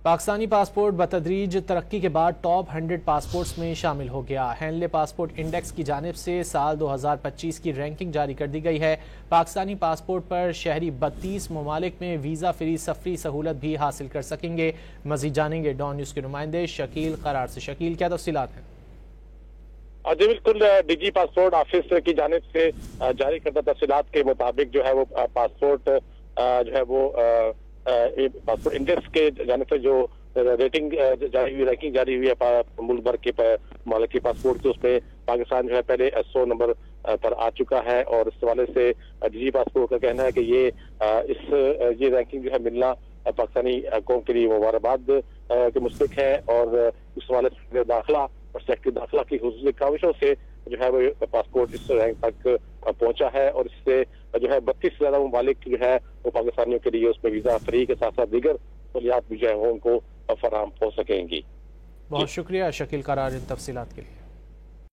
Pakistani passport बतदरीज तरक्की के बाद टॉप 100 पासपोर्ट्स में शामिल हो गया। हेनले पासपोर्ट इंडेक्स की जानिब से साल 2025 की रैंकिंग जारी कर दी गई है। पाकिस्तानी पासपोर्ट पर शहरी 32 ममालिक में वीज़ा फ्री सफरी सहूलत भी हासिल कर सकेंगे। मजीद जानेंगे डॉन न्यूज़ के नुमाइंदे शकील करार से। शकील, क्या तफसीलात हैं? जी बिल्कुल, डिजी पासपोर्ट ऑफिस की जानिब से जारी करदा तफसीलात के मुताबिक जो है वो पासपोर्ट जो है वो पासपोर्ट इंडेक्स के जाने से जो रेटिंग जारी हुई, रैंकिंग जारी हुई है मुल्क भर के मालिक के पासपोर्ट की, उसमें पाकिस्तान जो है पहले 100 नंबर पर आ चुका है। और इस हवाले से डिजी पासपोर्ट का कहना है कि ये रैंकिंग जो है मिलना पाकिस्तानी कौम के लिए मुबारकबाद के मुस्तक है। और इस हवाले से दाखिला और सेक्रेटरी दाखिला की हुजूरी काविशों से जो है वो पासपोर्ट इस रैंक तक पहुंचा है। और इससे जो है 32 से ज्यादा ममालिक जो है वो पाकिस्तानियों के लिए उसमें वीजा फ्री के साथ साथ दीगर सहूलियात भी जो है वो उनको फराहम हो सकेंगी। बहुत शुक्रिया शकील करार इन तफसीलात के लिए।